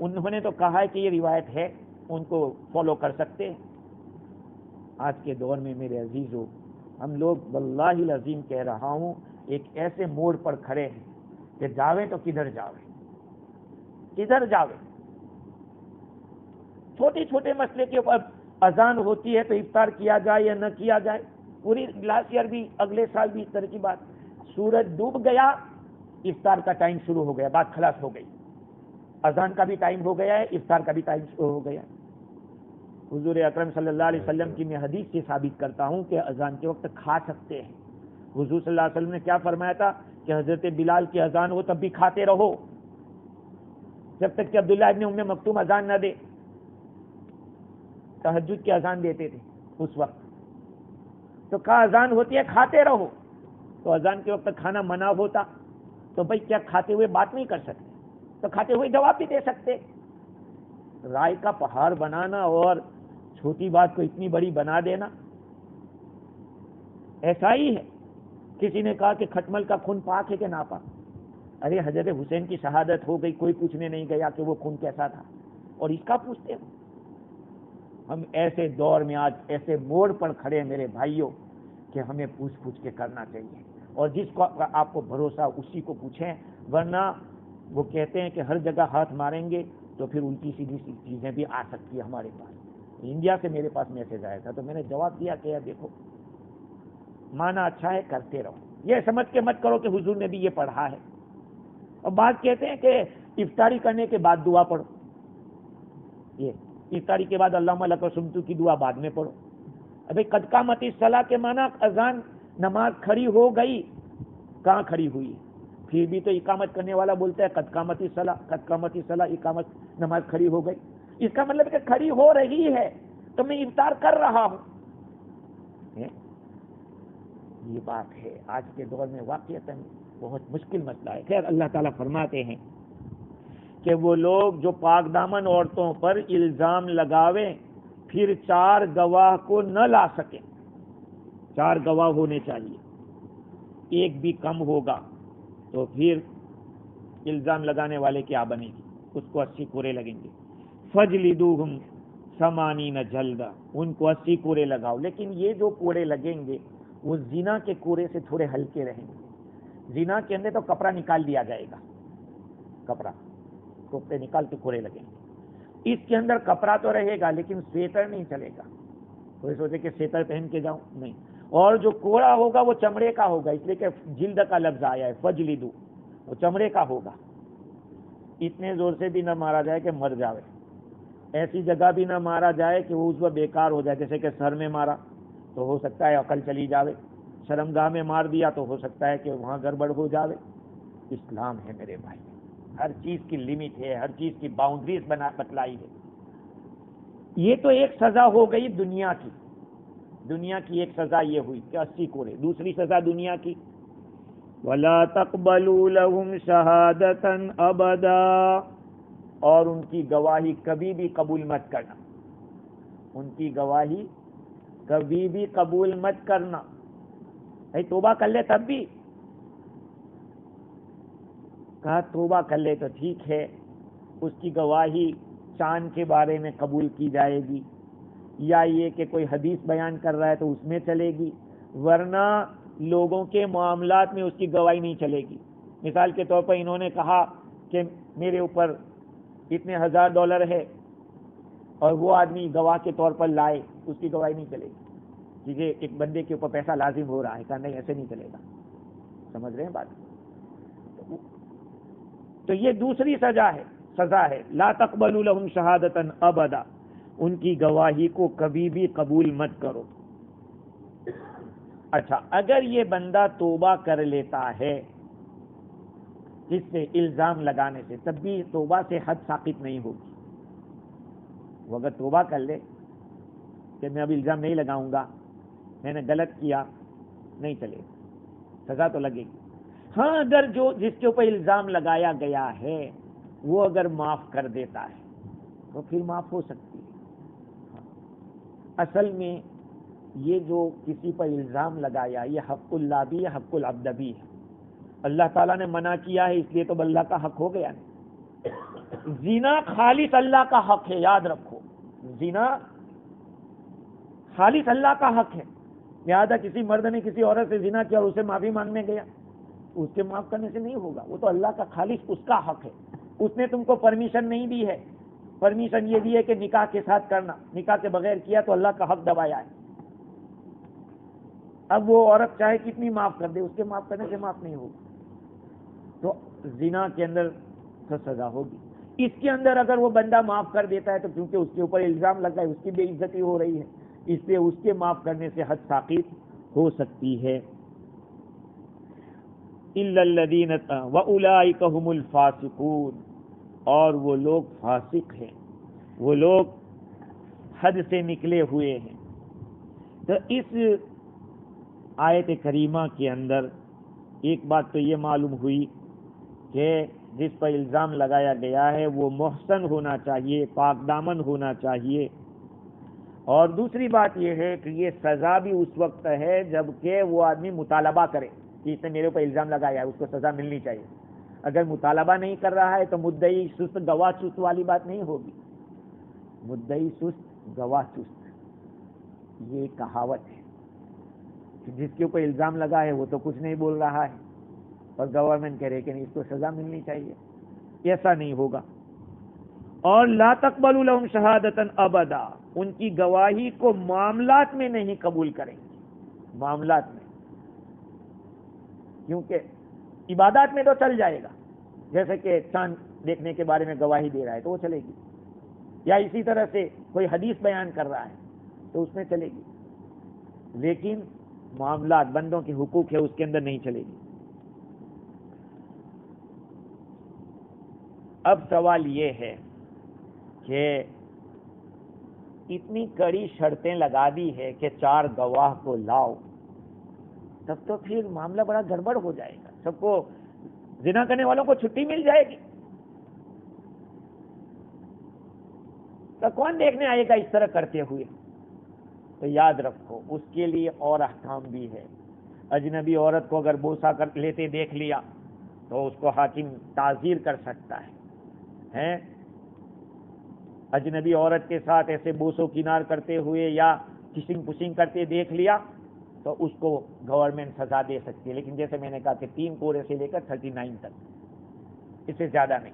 انہوں نے تو کہا ہے کہ یہ روایت ہے, ان کو فالو کر سکتے ہیں. آج کے دور میں میرے عزیزو, ہم لوگ واللہ العظیم کہہ رہا ہوں ایک ایسے موڑ پر کھڑے ہیں کہ جاوے تو کدھر جاوے, کدھر جاوے. چھوٹے چھوٹے مسئلے کے اوپر اذان ہوتی ہے تو افطار کیا جائے یا نہ کیا جائے. پوری لاسٹ ایئر بھی, اگلے سال بھی اس طرح کی بات. سورج ڈوب گیا, افطار کا ٹائم شروع ہو گیا, بات خلاص ہو گئی. اذان کا بھی ٹائم ہو گیا ہے, افطار کا بھی ٹائم شروع ہو گیا. حضور اکرم صلی اللہ علیہ وسلم کی میں حدیث سے ثابت کرتا ہوں کہ اذان کے وقت کھا سکتے ہیں. حضور صلی اللہ علیہ وسلم نے کیا فرمایا تھا کہ حضرت بلال کی اذان ہو تب بھی کھاتے رہو, جب تک کہ عبداللہ ابن ام مکتوم اذان نہ دے. تہجد کی اذان دیتے تھے اس وقت, تو کہا اذان ہوتی ہے کھاتے رہو. تو اذان کے وقت کھانا منع ہوتا تو بھائی کیا کھاتے ہوئے بات نہیں کر سکتے؟ تو کھاتے ہوئے جواب بھی دے سکتے. رائے کا پہاڑ بنانا اور چھوٹی بات کو اتنی بڑی بنا دینا, ایسا ہی ہے. کسی نے کہا کہ کھٹمل کا خون پاک ہے کہ ناپاک؟ ارے حضرت حسین کی شہادت ہو گئی, کوئی پوچھنے نہیں گیا کہ وہ خون کیسا تھا, اور اس کا پوچھتے ہیں. ہم ایسے دور میں آج ایسے موڑ پر کھڑے ہیں میرے بھائیوں کہ ہمیں پوچھ کے کرنا چاہیے, اور جس کو آپ کو بھروسہ اسی کو پوچھیں, ورنہ وہ کہتے ہیں کہ ہر جگہ ہاتھ ماریں گے تو پھر الٹی سیدھی چیزیں بھی آ سکتی ہے ہمارے پاس. انڈیا سے میرے پاس میسج آیا تھا تو میں نے جواب دیا کہ دیکھو مانا اچھا ہے, کرتے رہو, یہ سمجھ کے مت کرو کہ حضور نے بھی یہ پڑھا ہے. اور بات کہتے ہیں کہ افطاری کرنے کے بعد دعا پڑھو, یہ افطاری کے بعد اللہم لک صمت کی دعا بعد میں پڑھو. ابھی قد قامت الصلاۃ کے معنی اذان نماز کھڑی ہو گئی, کہاں کھڑی ہوئی؟ پھر بھی تو اقامت کرنے والا بولتا ہے قد قامت الصلاۃ, قد قامت الصلاۃ, اقامت, نماز کھڑی ہو گئی. اس کا مطلب کہ کھڑی ہو رہی ہے تو میں افطار کر رہا ہوں. یہ بات ہے آج کے دور میں واقعتاً بہت مشکل مسئلہ ہے. خیر, اللہ تعالیٰ فرماتے ہیں کہ وہ لوگ جو پاک دامن عورتوں پر الزام لگاویں پھر 4 گواہ کو نہ لا سکیں. 4 گواہ ہونے چاہیے, ایک بھی کم ہوگا تو پھر الزام لگانے والے کیا بنے گی, اس کو 80 کوڑے لگیں گے. فجلدوہم 80 جلدہ, ان کو 80 کوڑے لگاؤ. لیکن یہ جو کوڑے لگیں گے وہ زنا کے کوڑے سے تھوڑے ہلکے رہیں گے. زنا کے اندر تو کپڑا نکال دیا جائے گا, کپڑا کپڑے نکال کے کوڑے لگیں گے. اس کے اندر کپڑا تو رہے گا لیکن سویٹر نہیں چلے گا. کوئی سوچے کہ سویٹر پہن کے جاؤں, نہیں. اور جو کوڑا ہوگا وہ چمڑے کا ہوگا, اس لیے کہ جلد کا لفظ آیا ہے فجلدو, وہ چمڑے کا ہوگا. اتنے زور سے بھی نہ مارا جائے کہ مر جاوے, ایسی جگہ بھی نہ مارا جائے کہ وہ اس وقت بیکار ہو جائے. جیسے کہ سر میں مارا تو ہو سکتا ہے عقل چلی جاوے, شرمگاہ میں مار دیا تو ہو سکتا ہے کہ وہاں گڑبڑ ہو جاوے. اسلام ہے میرے بھائی, ہر چیز کی لمٹ ہے, ہر چیز کی باؤنڈریز بتلائی ہے. یہ تو ایک سزا ہو گئی دنیا کی, دنیا کی ایک سزا یہ ہوئی کہ 80 کوڑے. دوسری سزا دنیا کی, وَلَا تَقْبَلُوا لَهُمْ شَهَادَةً أَبَدًا, اور ان کی گواہی کبھی بھی قبول مت کرنا. ان کی گواہی کبھی بھی قبول مت کرنا. توبہ کر لے تب بھی, کہا توبہ کر لے تو ٹھیک ہے, اس کی گواہی چاند کے بارے میں قبول کی جائے گی, یا یہ کہ کوئی حدیث بیان کر رہا ہے تو اس میں چلے گی, ورنہ لوگوں کے معاملات میں اس کی گواہی نہیں چلے گی. مثال کے طور پر انہوں نے کہا کہ میرے اوپر اتنے $1000 ہے, اور وہ آدمی گواہ کے طور پر لائے, اس کی گواہی نہیں چلے گی. کیونکہ ایک بندے کے اوپر پیسہ لازم ہو رہا ہے, کہا نہیں ایسے نہیں چلے گا. سمجھ رہے ہیں بات؟ تو یہ دوسری سزا ہے. لا تقبلوا لهم شهادة ابدا, ان کی گواہی کو کبھی بھی قبول مت کرو. اچھا, اگر یہ بندہ توبہ کر لیتا ہے جس سے الزام لگانے سے, تب بھی توبہ سے حد ساقط نہیں ہوگی. وہ اگر توبہ کر لے کہ میں اب الزام نہیں لگاؤں گا, میں نے غلط کیا, نہیں چلے گا, سزا تو لگے گی. ہاں, اگر جو جس کے اوپر الزام لگایا گیا ہے وہ اگر معاف کر دیتا ہے تو پھر معاف ہو سکتی ہے. اصل میں یہ جو کسی پر الزام لگایا یہ حق اللہ بھی ہے، حق العبد بھی ہے. اللہ تعالیٰ نے منع کیا ہے اس لیے تو اللہ کا حق ہو گیا. زنا خالص اللہ کا حق ہے، یاد رکھو، زنا خالص اللہ کا حق ہے. لہذا کسی مرد نے کسی عورت سے زنا کیا اور اسے معافی مانگنے گیا، اس کے معاف کرنے سے نہیں ہوگا، وہ تو اللہ کا خالص اس کا حق ہے. اس نے تم کو پرمیشن نہیں دی ہے، پرمیشن یہ دی ہے کہ نکاح کے ساتھ کرنا، نکاح کے بغیر کیا تو اللہ کا حق دبایا ہے. اب وہ عورت چاہے کتنی معاف کر دے، اس کے معاف کرنے سے معاف نہیں ہوگا. تو زنا کے اندر تو سزا ہوگی. اس کے اندر اگر وہ بندہ معاف کر دیتا ہے تو کیونکہ اس کے اوپر الزام لگا ہے، اس کی بے عزتی ہو رہی ہے، اس لیے اس کے معاف کرنے سے حد ساقط ہو سکتی ہے. الا الذین واولئک هم الفاسقون، اور وہ لوگ فاسق ہیں، وہ لوگ حد سے نکلے ہوئے ہیں. تو اس آیت کریمہ کے اندر ایک بات تو یہ معلوم ہوئی کہ جس پر الزام لگایا گیا ہے وہ محسن ہونا چاہیے، پاک دامن ہونا چاہیے. اور دوسری بات یہ ہے کہ یہ سزا بھی اس وقت ہے جبکہ وہ آدمی مطالبہ کرے کہ اس نے میرے اوپر الزام لگایا ہے، اس کو سزا ملنی چاہیے. اگر مطالبہ نہیں کر رہا ہے تو مدعی سست گواہ چست والی بات نہیں ہوگی. مدعی سست گواہ چست یہ کہاوت ہے کہ جس کے اوپر الزام لگا ہے وہ تو کچھ نہیں بول رہا ہے اور گورنمنٹ کہہ رہے کہ نہیں اس کو سزا ملنی چاہیے. ایسا نہیں ہوگا. اور لا تقبل لهم شہادتا ابدا، ان کی گواہی کو معاملات میں نہیں قبول کریں گے. معاملات میں، کیونکہ عبادات میں تو چل جائے گا، جیسے کہ چاند دیکھنے کے بارے میں گواہی دے رہا ہے تو وہ چلے گی، یا اسی طرح سے کوئی حدیث بیان کر رہا ہے تو اس میں چلے گی. لیکن معاملات، بندوں کے حقوق ہے، اس کے اندر نہیں چلے گی. اب سوال یہ ہے کہ اتنی کڑی شرطیں لگا دی ہے کہ 4 گواہ کو لاؤ، تب تو پھر معاملہ بڑا گڑبڑ ہو جائے گا. سب کو زنا کرنے والوں کو چھٹی مل جائے گی تو کون دیکھنے آئے گا اس طرح کرتے ہوئے. تو یاد رکھو اس کے لیے اور احکام بھی ہے. اجنبی عورت کو اگر بوسہ کر لیتے دیکھ لیا تو اس کو حاکم تعزیر کر سکتا ہے. اجنبی عورت کے ساتھ ایسے بوسو کنار کرتے ہوئے یا کسنگ پسنگ کرتے دیکھ لیا تو اس کو گورنمنٹ سزا دے سکتی ہے. لیکن جیسے میں نے کہا کہ 3 کورے سے لے کر 39 تک، اس سے زیادہ نہیں.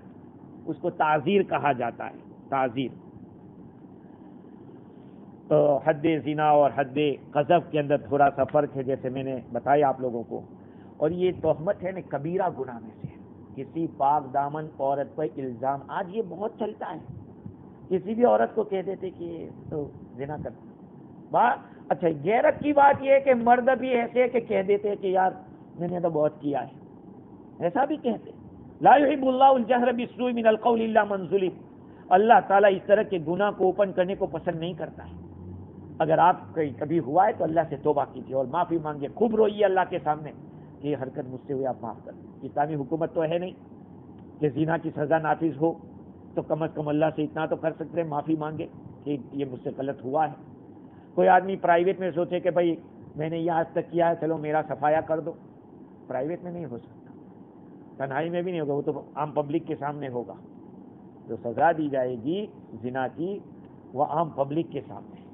اس کو تعزیر کہا جاتا ہے، تعزیر. تو حد زنا اور حد قذف کے اندر تھوڑا سا فرق ہے، جیسے میں نے بتایا آپ لوگوں کو. اور یہ تہمت ہے نا کبیرہ گناہ میں سے. کسی پاک دامن عورت پر الزام، آج یہ بہت چلتا ہے، کسی بھی عورت کو کہہ دیتے کہ تو زنا کرتی. اچھا غیرت کی بات یہ ہے کہ مرد بھی ایسے کہ کہہ دیتے کہ یار میں نے تو بہت کیا ہے، ایسا بھی کہتے. لا يحب اللہ الجہر بالسوء من القول الا من ظلم. اللہ تعالیٰ اس طرح کے گناہ کو اوپن کرنے کو پسند نہیں کرتا ہے. اگر آپ کبھی ہوا ہے تو اللہ سے توبہ کیجیے اور معافی مانگے، خوب روئیے اللہ کے سامنے کہ یہ حرکت مجھ سے ہوئی، آپ معاف کر دیں. اسلامی حکومت تو ہے نہیں کہ زنا کی سزا نافذ ہو، تو کم از کم اللہ سے اتنا تو کر سکتے ہیں، معافی مانگے کہ یہ مجھ سے غلط ہوا ہے. کوئی آدمی پرائیویٹ میں سوچے کہ بھائی میں نے یہ آج تک کیا ہے، چلو میرا صفایا کر دو، پرائیویٹ میں نہیں ہو سکتا، تنہائی میں بھی نہیں ہوگا، وہ تو عام پبلک کے سامنے ہوگا. جو سزا دی جائے گی زنا کی وہ عام پبلک کے سامنے،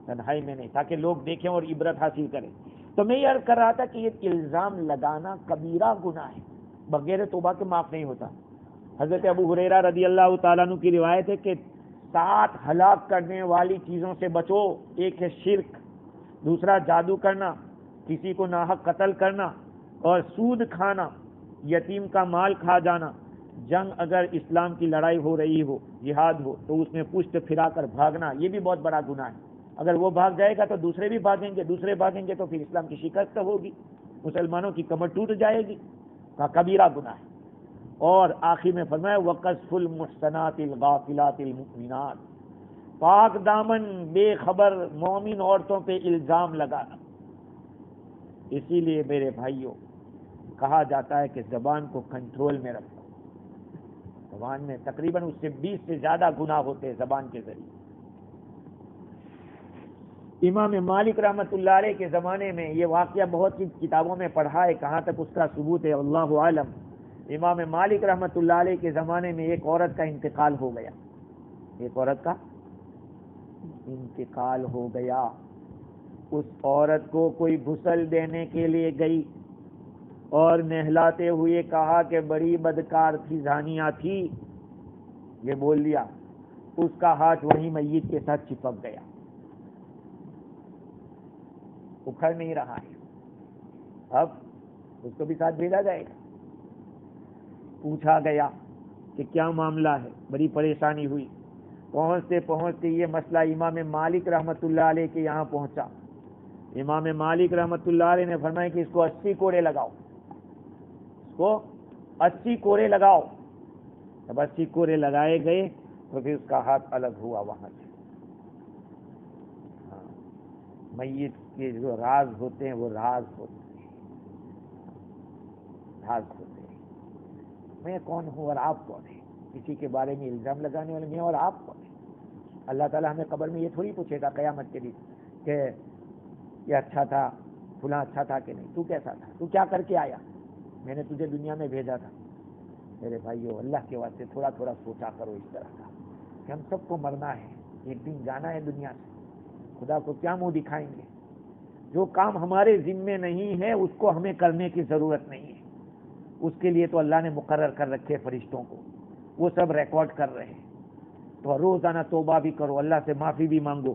تنہائی میں نہیں، تاکہ لوگ دیکھیں اور عبرت حاصل کریں. تو میں یہ عرض کر رہا تھا کہ یہ الزام لگانا کبیرہ گناہ ہے، بغیر توبہ کے معاف نہیں ہوتا. حضرت ابو ہریرہ رضی اللہ تعالیٰ عنہ کی روایت ہے کہ 7 ہلاک کرنے والی چیزوں سے بچو. ایک ہے شرک، دوسرا جادو کرنا، کسی کو ناحق قتل کرنا، اور سود کھانا، یتیم کا مال کھا جانا. جنگ اگر اسلام کی لڑائی ہو رہی ہو، جہاد ہو، تو اس میں پشت پھرا کر بھاگنا، یہ بھی بہت بڑا گناہ ہے. اگر وہ بھاگ جائے گا تو دوسرے بھی بھاگیں گے، دوسرے بھاگیں گے تو پھر اسلام کی شکست ہوگی، مسلمانوں کی کمر ٹوٹ جائے گی. کا کبیرہ گناہ ہے. اور آخر میں فرمایا وَقَذْفُ الْمُحْصَنَاتِ الْغَافِلَاتِ الْمُؤْمِنَاتِ، پاک دامن بے خبر مومن عورتوں پہ الزام لگانا. اسی لیے میرے بھائیوں کہا جاتا ہے کہ زبان کو کنٹرول میں رکھو. زبان میں تقریباً اس سے 20 سے زیادہ گناہ ہوتے ہیں زبان کے ذریعے. امام مالک رحمۃ اللہ علیہ کے زمانے میں یہ واقعہ بہت سی کتابوں میں پڑھا ہے، کہاں تک اس کا ثبوت ہے اللہ عالم۔ امام مالک رحمۃ اللہ علیہ کے زمانے میں ایک عورت کا انتقال ہو گیا، ایک عورت کا انتقال ہو گیا۔ اس عورت کو کوئی غسل دینے کے لیے گئی اور نہلاتے ہوئے کہا کہ بڑی بدکار تھی، زانیہ تھی، یہ بول دیا۔ اس کا ہاتھ وہیں میت کے ساتھ چپک گیا، اکھڑ نہیں رہا ہے۔ اب اس کو بھی ساتھ بھیجا جائے گا۔ پوچھا گیا کہ کیا معاملہ ہے، بڑی پریشانی ہوئی۔ پہنچتے پہنچتے یہ مسئلہ امام مالک رحمۃ اللہ علیہ کے یہاں پہنچا۔ امام مالک رحمۃ اللہ علیہ نے فرمایا کہ اس کو 80 کوڑے لگاؤ، اس کو 80 کوڑے لگاؤ۔ جب 80 کوڑے لگائے گئے تو پھر اس کا ہاتھ الگ ہوا وہاں سے۔ میت کے جو راز ہوتے ہیں وہ راز ہوتے ہیں، راز ہوتے ہیں۔ میں کون ہوں اور آپ کون ہیں؟ کسی کے بارے میں الزام لگانے والے میں اور آپ کون ہیں؟ اللہ تعالیٰ ہمیں قبر میں یہ تھوڑی پوچھے گا قیامت کے دن کہ یہ اچھا تھا، فلاں اچھا تھا کہ نہیں، تو کیسا تھا، تو کیا کر کے آیا، میں نے تجھے دنیا میں بھیجا تھا۔ میرے بھائیو، اللہ کے واسطے تھوڑا تھوڑا سوچا کرو اس طرح کا کہ ہم سب کو مرنا ہے، ایک دن جانا ہے دنیا سے، خدا کو کیا منہ دکھائیں گے؟ جو کام ہمارے ذمے نہیں ہے اس کو ہمیں کرنے کی ضرورت نہیں ہے، اس کے لیے تو اللہ نے مقرر کر رکھے فرشتوں کو، وہ سب ریکارڈ کر رہے ہیں۔ تو روزانہ توبہ بھی کرو، اللہ سے معافی بھی مانگو۔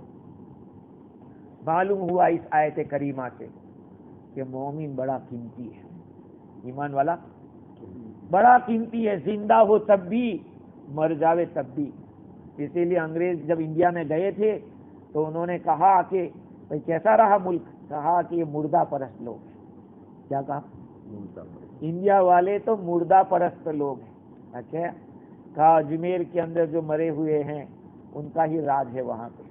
معلوم ہوا اس آیت کریمہ سے کہ مومن بڑا قیمتی ہے، ایمان والا بڑا قیمتی ہے، زندہ ہو تب بھی، مر جاوے تب بھی۔ اسی لیے انگریز جب انڈیا میں گئے تھے تو انہوں نے کہا کہ بھئی کیسا رہا ملک؟ کہا کہ یہ مردہ پرست لوگ ہیں۔ کیا کہا؟ انڈیا والے تو مردہ پرست لوگ ہیں۔ اچھا، کہا اجمیر کے اندر جو مرے ہوئے ہیں ان کا ہی راج ہے وہاں پہ۔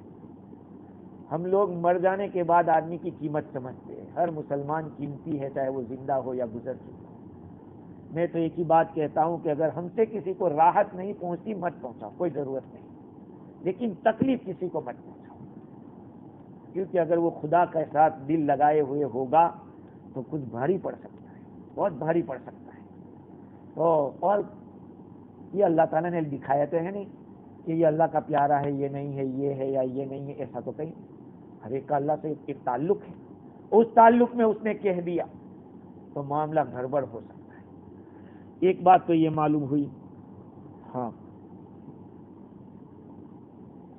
ہم لوگ مر جانے کے بعد آدمی کی قیمت سمجھتے ہیں، ہر مسلمان قیمتی ہے، چاہے وہ زندہ ہو یا گزر چکا ہو۔ میں تو ایک ہی بات کہتا ہوں کہ اگر ہم سے کسی کو راحت نہیں پہنچتی مت پہنچاؤ، کوئی ضرورت نہیں، لیکن تکلیف کسی کو مت پہنچاؤ، کیونکہ اگر وہ خدا کے ساتھ دل لگائے ہوئے ہوگا تو کچھ بھاری پڑ سکتا ہے، بہت بھاری پڑ سکتا ہے۔ تو اور یہ اللہ تعالیٰ نے دکھایا تو ہے نہیں کہ یہ اللہ کا پیارا ہے، یہ نہیں ہے، یہ ہے یا یہ نہیں ہے، ایسا تو کہیں نہیں۔ ہر ایک کا اللہ سے ایک تعلق ہے، اس تعلق میں اس نے کہہ دیا تو معاملہ گڑبڑ ہو سکتا ہے۔ ایک بات تو یہ معلوم ہوئی، ہاں،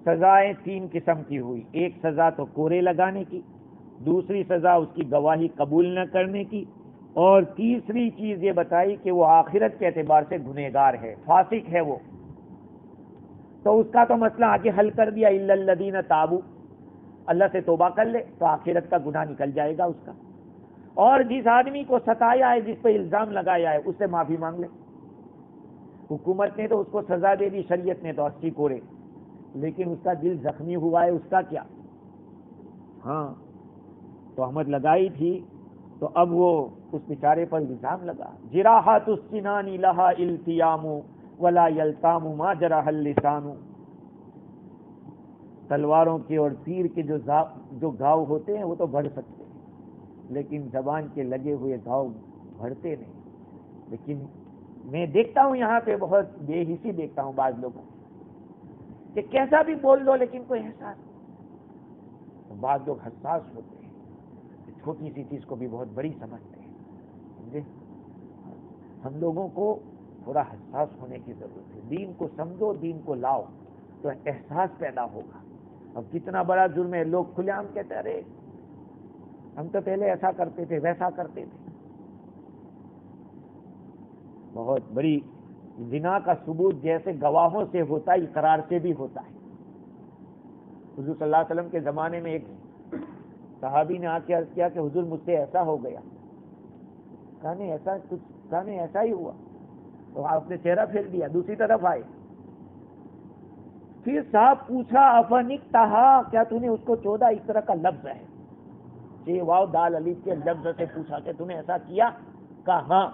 سزائیں 3 قسم کی ہوئی۔ ایک سزا تو کوڑے لگانے کی، دوسری سزا اس کی گواہی قبول نہ کرنے کی، اور تیسری چیز یہ بتائی کہ وہ آخرت کے اعتبار سے گنہگار ہے، فاسق ہے وہ۔ تو اس کا تو مسئلہ آگے حل کر دیا، الا الذین تابوا، اللہ سے توبہ کر لے تو آخرت کا گناہ نکل جائے گا اس کا۔ اور جس آدمی کو ستایا ہے، جس پہ الزام لگایا ہے، اس سے معافی مانگ لے۔ حکومت نے تو اس کو سزا دے دی، شریعت نے تو 80 کوڑے، لیکن اس کا دل زخمی ہوا ہے، اس کا کیا؟ ہاں، تہمت لگائی تھی تو اب وہ اس بیچارے پر الزام لگا۔ جراحات السنان لہا التیام ولا یلتام ما جرح اللسان، تلواروں کے اور تیر کے جو گھاؤ ہوتے ہیں وہ تو بڑھ سکتے ہیں، لیکن زبان کے لگے ہوئے گھاؤ بڑھتے نہیں۔ لیکن میں دیکھتا ہوں یہاں پہ بہت بے حسی دیکھتا ہوں بعض لوگوں کہ کیسا بھی بول دو لیکن کوئی احساس نہیں۔ بعض لوگ حساس ہوتے ہیں، چھوٹی سی چیز کو بھی بہت بڑی سمجھتے ہیں، سمجھے؟ ہم لوگوں کو تھوڑا حساس ہونے کی ضرورت ہے۔ دین کو سمجھو، دین کو لاؤ تو احساس پیدا ہوگا۔ اب کتنا بڑا جرم ہے، لوگ کھلے عام کہتے ہیں ارے ہم تو پہلے ایسا کرتے تھے، ویسا کرتے تھے۔ بہت بڑی زنا کا ثبوت جیسے گواہوں سے ہوتا ہے، اقرار سے بھی ہوتا ہے۔ حضور صلی اللہ علیہ وسلم کے زمانے میں ایک صحابی نے آ کے عرض کیا کہ حضور مجھ سے ایسا ہو گیا، کہا نہیں ایسا کچھ، کہا نہیں ایسا ہی ہوا، تو آپ نے چہرہ پھیر دیا، دوسری طرف آئے۔ پھر صاحب پوچھا افنکتہا، کیا تو نے اس کو 14 اس طرح کا لفظ ہے، ج واو دال الف کے لفظ سے پوچھا کہ تو نے ایسا کیا، کہا ہاں،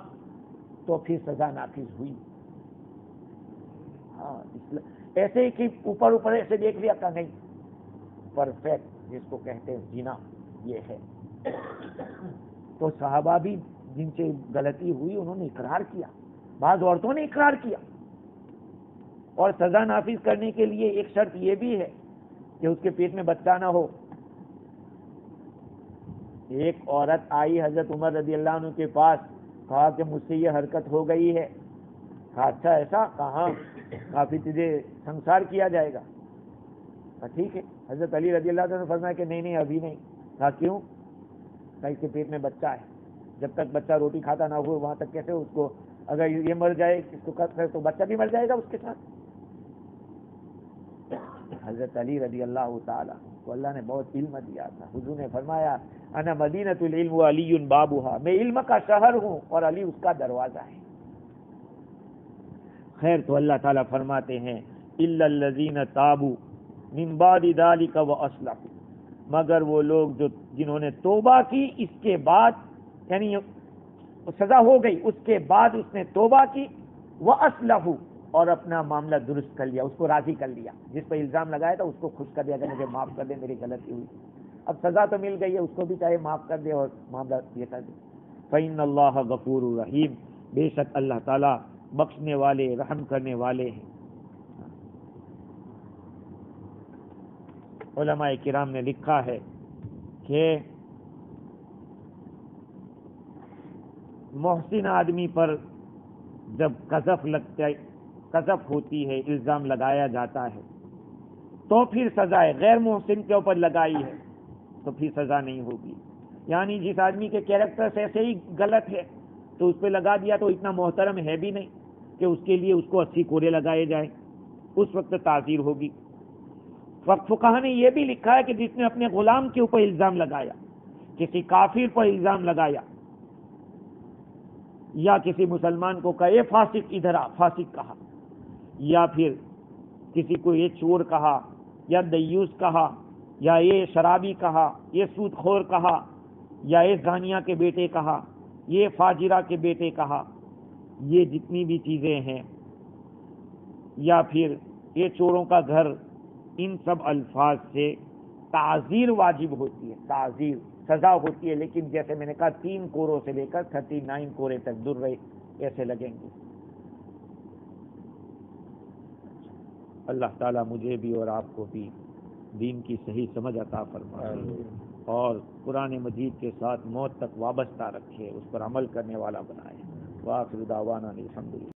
تو پھر سزا نافذ ہوئی۔ ہاں، ایسے ہی کہ اوپر ایسے دیکھ لیا، کہا نہیں، پرفیکٹ جس کو کہتے ہیں زنا، یہ ہے۔ تو صحابہ بھی جن سے غلطی ہوئی انہوں نے اقرار کیا، بعض عورتوں نے اقرار کیا، اور سزا نافذ کرنے کے لیے ایک شرط یہ بھی ہے کہ اس کے پیٹ میں بچہ نہ ہو۔ ایک عورت آئی حضرت عمر رضی اللہ عنہ کے پاس، کہا کہ مجھ سے یہ حرکت ہو گئی ہے۔ کہا اچھا ایسا؟ کہا کافی تجھے سنسار کیا جائے گا۔ کہا ٹھیک ہے۔ حضرت علی رضی اللہ عنہ نے فرمایا کہ نہیں ابھی نہیں۔ کہا کیوں؟ کہا اس کے پیٹ میں بچہ ہے، جب تک بچہ روٹی کھاتا نہ ہو وہاں تک کیسے اس کو، اگر یہ مر جائے اس کو قتل کرے تو بچہ بھی مر جائے گا اس کے ساتھ۔ حضرت علی رضی اللہ تعالی کو اللہ نے بہت علم دیا تھا، حضور نے فرمایا انا مدینۃ العلم وعلی بابھا، میں علم کا شہر ہوں اور علی اس کا دروازہ ہے۔ خیر، تو اللہ تعالیٰ فرماتے ہیں الا الذین تابوا من بعد ذلک واصلحوا، مگر وہ لوگ جنہوں نے توبہ کی اس کے بعد، یعنی سزا ہو گئی اس کے بعد اس نے توبہ کی، واصلحوا، اور اپنا معاملہ درست کر لیا، اس کو راضی کر لیا، جس پہ الزام لگایا تھا اس کو خوش کر دیا کہ مجھے معاف کر دے، میری غلطی ہوئی، اب سزا تو مل گئی ہے، اس کو بھی چاہے معاف کر دے اور معاملہ یہ کر دے۔ فإن اللہ غفور رحیم، بے شک اللہ تعالیٰ بخشنے والے رحم کرنے والے ہیں۔ علماء کرام نے لکھا ہے کہ محسن آدمی پر جب قذف ہوتی ہے، الزام لگایا جاتا ہے، تو پھر سزا ہے، غیر محسن کے اوپر لگائی ہے تو پھر سزا نہیں ہوگی۔ یعنی جس آدمی کے کیریکٹر سے ایسے ہی غلط ہے تو اس پہ لگا دیا تو اتنا محترم ہے بھی نہیں کہ اس کے لیے اس کو 80 کوڑے لگائے جائیں، اس وقت تعزیر ہوگی۔ فقہا نے یہ بھی لکھا ہے کہ جس نے اپنے غلام کے اوپر الزام لگایا، کسی کافر پر الزام لگایا، یا کسی مسلمان کو کہا یہ فاسق ادھر آ، فاسق کہا، یا پھر کسی کو یہ چور کہا، یا دیوس کہا، یا یہ شرابی کہا، یہ سود خور کہا، یا یہ زانیہ کے بیٹے کہا، یہ فاجرہ کے بیٹے کہا، یہ جتنی بھی چیزیں ہیں، یا پھر یہ چوروں کا گھر، ان سب الفاظ سے تعزیر واجب ہوتی ہے، تعزیر سزا ہوتی ہے، لیکن جیسے میں نے کہا 3 کوڑوں سے لے کر 39 کوڑے تک درے ایسے لگیں گے۔ اللہ تعالیٰ مجھے بھی اور آپ کو بھی دین کی صحیح سمجھ عطا فرمائے اور قرآن مجید کے ساتھ موت تک وابستہ رکھے، اس پر عمل کرنے والا بنائے۔ وآخر دعوانا الحمدللہ۔